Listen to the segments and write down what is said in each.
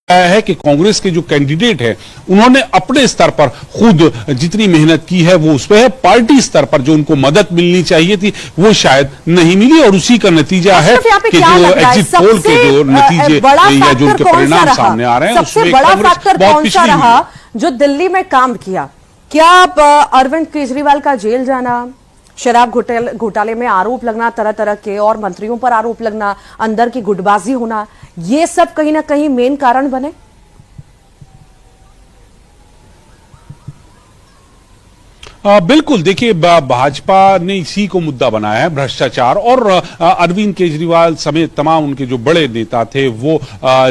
है कि कांग्रेस के जो कैंडिडेट है उन्होंने अपने स्तर पर खुद जितनी मेहनत की है वो उस पर है, पार्टी स्तर पर जो उनको मदद मिलनी चाहिए थी वो शायद नहीं मिली और उसी का नतीजा है कि जो एग्जिट पोल के जो नतीजे या जो उनके परिणाम सामने आ रहे हैं सबसे बड़ा फैक्टर कौन सा रहा जो दिल्ली में काम किया? क्या अरविंद केजरीवाल का जेल जाना, शराब घोटाले में आरोप लगना तरह तरह के और मंत्रियों पर आरोप लगना, अंदर की गुटबाजी होना, ये सब कहीं ना कहीं मेन कारण बने? बिल्कुल, देखिए भाजपा ने इसी को मुद्दा बनाया है, भ्रष्टाचार, और अरविंद केजरीवाल समेत तमाम उनके जो बड़े नेता थे वो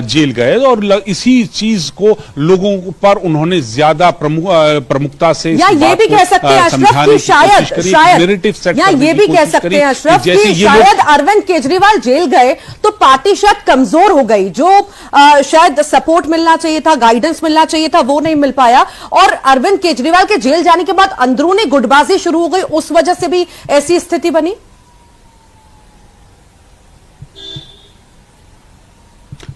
जेल गए और इसी चीज को लोगों पर उन्होंने ज्यादा प्रमुखता से या ये भी कह सकते हैं अशरफ कि शायद या ये भी कह सकते हैं अशरफ कि शायद अरविंद केजरीवाल जेल गए तो पार्टी शायद कमजोर हो गई, जो शायद सपोर्ट मिलना चाहिए था, गाइडेंस मिलना चाहिए था, वो नहीं मिल पाया, और अरविंद केजरीवाल के जेल जाने के बाद अंदरूनी गुटबाजी शुरू हो गई, उस वजह से भी ऐसी स्थिति बनी।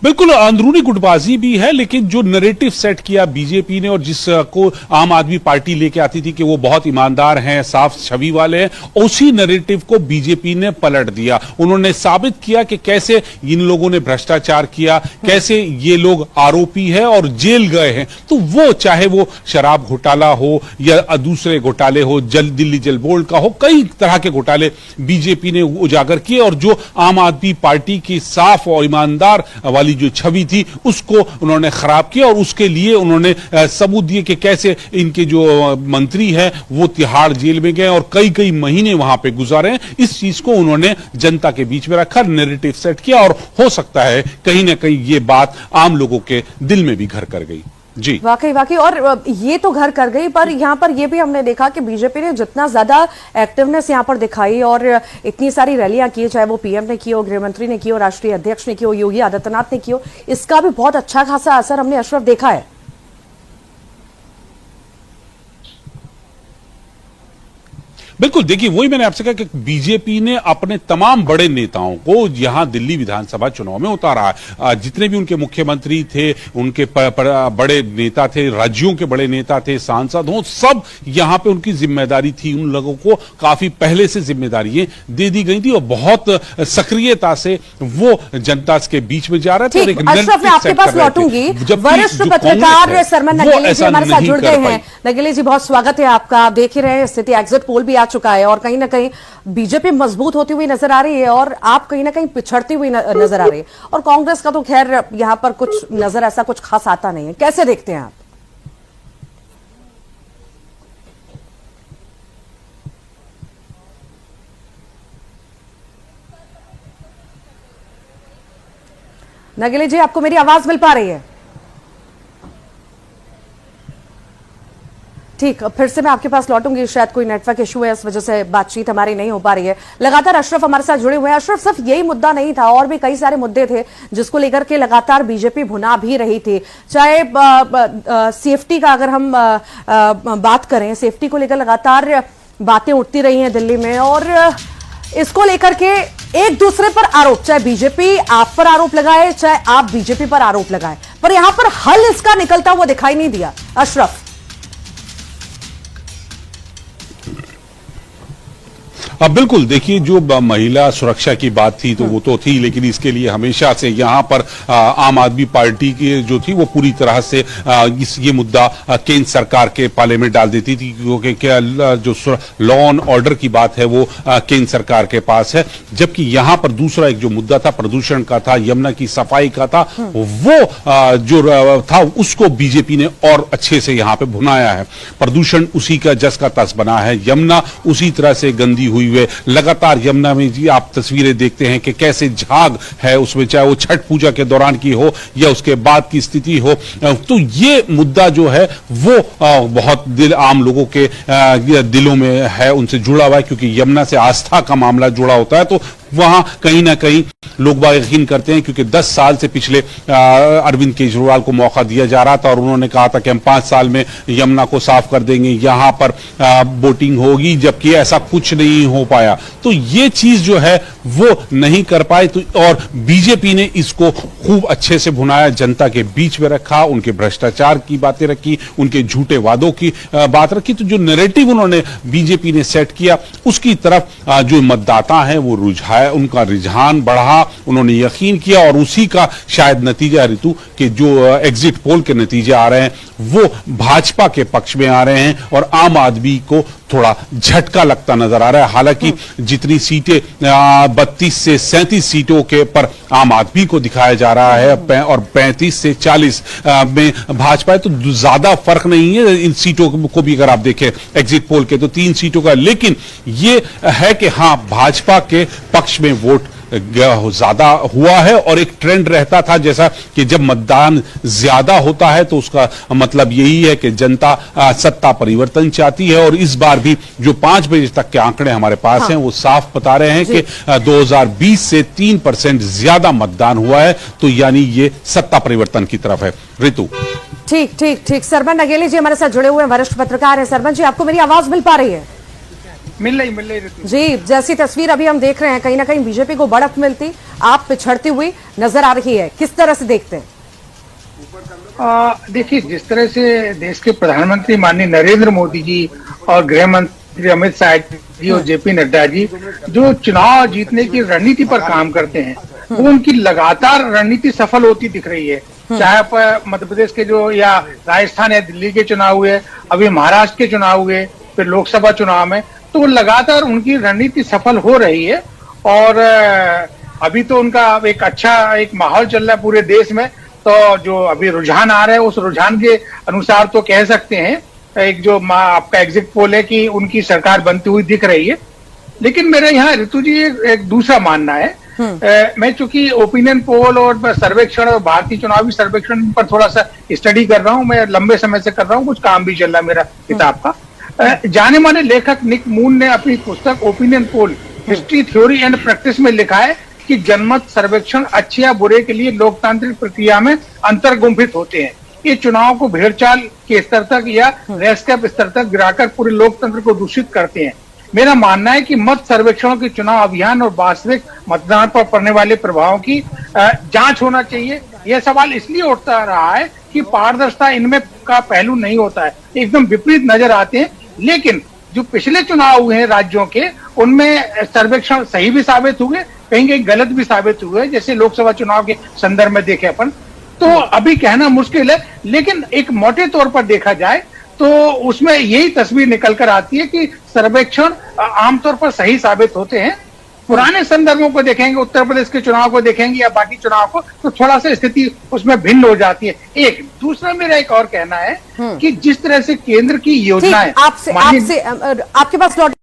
बिल्कुल, अंदरूनी गुटबाजी भी है, लेकिन जो नैरेटिव सेट किया बीजेपी ने और जिसको आम आदमी पार्टी लेके आती थी कि वो बहुत ईमानदार हैं, साफ छवि वाले हैं, उसी नैरेटिव को बीजेपी ने पलट दिया। उन्होंने साबित किया कि कैसे इन लोगों ने भ्रष्टाचार किया, कैसे ये लोग आरोपी है और जेल गए हैं। तो वो चाहे वो शराब घोटाला हो या दूसरे घोटाले हो, दिल्ली जल बोर्ड का हो, कई तरह के घोटाले बीजेपी ने उजागर किए और जो आम आदमी पार्टी की साफ और ईमानदार वाली जो छवि थी उसको उन्होंने खराब किया और उसके लिए उन्होंने सबूत दिए कि कैसे इनके जो मंत्री हैं वो तिहाड़ जेल में गए और कई कई महीने वहां पे गुजारे। इस चीज को उन्होंने जनता के बीच में रखा, नैरेटिव सेट किया और हो सकता है कहीं ना कहीं ये बात आम लोगों के दिल में भी घर कर गई। जी वाकई और ये तो घर कर गई, पर यहाँ पर ये भी हमने देखा कि बीजेपी ने जितना ज्यादा एक्टिवनेस यहाँ पर दिखाई और इतनी सारी रैलियां की, चाहे वो पीएम ने की हो, गृह मंत्री ने की हो, राष्ट्रीय अध्यक्ष ने की हो, योगी आदित्यनाथ ने की हो, इसका भी बहुत अच्छा खासा असर हमने अशरफ देखा है। बिल्कुल, देखिए वही मैंने आपसे कहा कि बीजेपी ने अपने तमाम बड़े नेताओं को यहां दिल्ली विधानसभा चुनाव में उतारा है। जितने भी उनके मुख्यमंत्री थे, उनके बड़े नेता थे, राज्यों के बड़े नेता थे, सांसद हों, सब यहां पे उनकी जिम्मेदारी थी। उन लोगों को काफी पहले से जिम्मेदारियां दे दी गई थी और बहुत सक्रियता से वो जनता के बीच में जा रहे थे। अशरफ, मैं आपके पास लौटूंगी। वरिष्ठ पत्रकार सरमन नगेली जी हमारे साथ जुड़ गए हैं। नगेली जी, बहुत स्वागत है आपका। आप देख ही रहे हैं स्थिति, एग्जिट पोल भी चुका है और कहीं ना कहीं बीजेपी मजबूत होती हुई नजर आ रही है और आप कहीं ना कहीं पिछड़ती हुई नजर आ रही है, और कांग्रेस का तो खैर यहां पर कुछ नजर ऐसा कुछ खास आता नहीं है। कैसे देखते हैं आप? नगेली जी, आपको मेरी आवाज मिल पा रही है? ठीक, फिर से मैं आपके पास लौटूंगी। शायद कोई नेटवर्क इशू है, इस वजह से बातचीत हमारी नहीं हो पा रही है। लगातार अशरफ हमारे साथ जुड़े हुए हैं। अशरफ, सिर्फ यही मुद्दा नहीं था, और भी कई सारे मुद्दे थे जिसको लेकर के लगातार बीजेपी भुना भी रही थी। चाहे सेफ्टी का अगर हम बात करें, सेफ्टी को लेकर लगातार बातें उठती रही हैं दिल्ली में, और इसको लेकर के एक दूसरे पर आरोप, चाहे बीजेपी आप पर आरोप लगाए, चाहे आप बीजेपी पर आरोप लगाए, पर यहां पर हल इसका निकलता हुआ दिखाई नहीं दिया। अशरफ, बिल्कुल, देखिए जो महिला सुरक्षा की बात थी तो वो तो थी, लेकिन इसके लिए हमेशा से यहाँ पर आम आदमी पार्टी की जो थी वो पूरी तरह से ये मुद्दा केंद्र सरकार के पाले में डाल देती थी, क्योंकि जो लॉ एंड ऑर्डर की बात है वो केंद्र सरकार के पास है। जबकि यहाँ पर दूसरा एक जो मुद्दा था प्रदूषण का था, यमुना की सफाई का था, वो जो था उसको बीजेपी ने और अच्छे से यहाँ पे भुनाया है। प्रदूषण उसी का जस का तस बना है, यमुना उसी तरह से गंदी हुई हुए। लगातार यमुना में जी आप तस्वीरें देखते हैं कि कैसे झाग है उसमें, चाहे वो छठ पूजा के दौरान की हो या उसके बाद की स्थिति हो। तो ये मुद्दा जो है वो बहुत आम लोगों के दिलों में है, उनसे जुड़ा हुआ है, क्योंकि यमुना से आस्था का मामला जुड़ा होता है। तो वहां कहीं ना कहीं लोग बाग यकीन करते हैं, क्योंकि 10 साल से पिछले अरविंद केजरीवाल को मौका दिया जा रहा था और उन्होंने कहा था कि हम 5 साल में यमुना को साफ कर देंगे, यहां पर बोटिंग होगी, जबकि ऐसा कुछ नहीं हो पाया। तो ये चीज जो है वो नहीं कर पाए। तो और बीजेपी ने इसको खूब अच्छे से भुनाया, जनता के बीच में रखा, उनके भ्रष्टाचार की बातें रखी, उनके झूठे वादों की बात रखी। तो जो नैरेटिव उन्होंने बीजेपी ने सेट किया उसकी तरफ जो मतदाता हैं वो उनका रुझान बढ़ा, उन्होंने यकीन किया और उसी का शायद नतीजा ऋतु के जो एग्जिट पोल के नतीजे आ रहे हैं वो भाजपा के पक्ष में आ रहे हैं और आम आदमी को थोड़ा झटका लगता नजर आ रहा है। हालांकि जितनी सीटें 32 से 37 सीटों के पर आम आदमी को दिखाया जा रहा है और 35 से 40 में भाजपा है, तो ज्यादा फर्क नहीं है इन सीटों को भी अगर आप देखें एग्जिट पोल के तो 3 सीटों का। लेकिन ये है कि हां भाजपा के पक्ष में वोट ज्यादा हुआ है और एक ट्रेंड रहता था जैसा कि जब मतदान ज्यादा होता है तो उसका मतलब यही है कि जनता सत्ता परिवर्तन चाहती है। और इस बार भी जो 5 बजे तक के आंकड़े हमारे पास हैं वो साफ बता रहे हैं कि 2020 से 3% ज्यादा मतदान हुआ है, तो यानी ये सत्ता परिवर्तन की तरफ है। ऋतु ठीक ठीक ठीक। सरमन नगेली जी हमारे साथ जुड़े हुए हैं, वरिष्ठ पत्रकार हैं। सरमन जी, आपको मेरी आवाज मिल पा रही है? मिल रही जी, जैसी तस्वीर अभी हम देख रहे हैं, कहीं ना कहीं बीजेपी को बढ़त मिलती, आप पिछड़ती हुई नजर आ रही है, किस तरह से देखते हैं? देखिए, जिस तरह से देश के प्रधानमंत्री माननीय नरेंद्र मोदी जी और गृह मंत्री अमित शाह जी और जेपी नड्डा जी जो चुनाव जीतने की रणनीति पर काम करते हैं, वो उनकी लगातार रणनीति सफल होती दिख रही है। चाहे मध्य प्रदेश के जो या राजस्थान या दिल्ली के चुनाव हुए, अभी महाराष्ट्र के चुनाव हुए, फिर लोकसभा चुनाव में, तो लगातार उनकी रणनीति सफल हो रही है। और अभी तो उनका एक अच्छा एक माहौल चल रहा है पूरे देश में, तो जो अभी रुझान आ रहा है उस रुझान के अनुसार तो कह सकते हैं एक जो आपका एग्जिट पोल है कि उनकी सरकार बनती हुई दिख रही है। लेकिन मेरा यहाँ ऋतु जी एक दूसरा मानना है। मैं चूंकि ओपिनियन पोल और सर्वेक्षण और भारतीय चुनावी सर्वेक्षण पर थोड़ा सा स्टडी कर रहा हूँ, मैं लंबे समय से कर रहा हूँ, कुछ काम भी चल रहा है मेरा किताब का। जाने माने लेखक निक मून ने अपनी पुस्तक opinion poll history theory and practice में लिखा है कि जनमत सर्वेक्षण अच्छे या बुरे के लिए लोकतांत्रिक प्रक्रिया में अंतर्गुंफित होते हैं। ये चुनाव को भेड़चाल के स्तर तक या रेस्कैप स्तर तक गिराकर पूरे लोकतंत्र को दूषित करते हैं। मेरा मानना है कि मत सर्वेक्षणों के चुनाव अभियान और वास्तविक मतदान पर पड़ने वाले प्रभावों की जांच होना चाहिए। यह सवाल इसलिए उठता रहा है कि पारदर्शिता इनमें का पहलू नहीं होता है, एकदम विपरीत नजर आते हैं। लेकिन जो पिछले चुनाव हुए हैं राज्यों के, उनमें सर्वेक्षण सही भी साबित हुए, कहीं कहीं गलत भी साबित हुए, जैसे लोकसभा चुनाव के संदर्भ में देखे अपन। तो अभी कहना मुश्किल है, लेकिन एक मोटे तौर पर देखा जाए तो उसमें यही तस्वीर निकल कर आती है कि सर्वेक्षण आमतौर पर सही साबित होते हैं। पुराने संदर्भों को देखेंगे, उत्तर प्रदेश के चुनाव को देखेंगे या बाकी चुनाव को, तो थोड़ा सा स्थिति उसमें भिन्न हो जाती है। एक दूसरा मेरा एक और कहना है कि जिस तरह से केंद्र की योजनाएं आपके पास लौट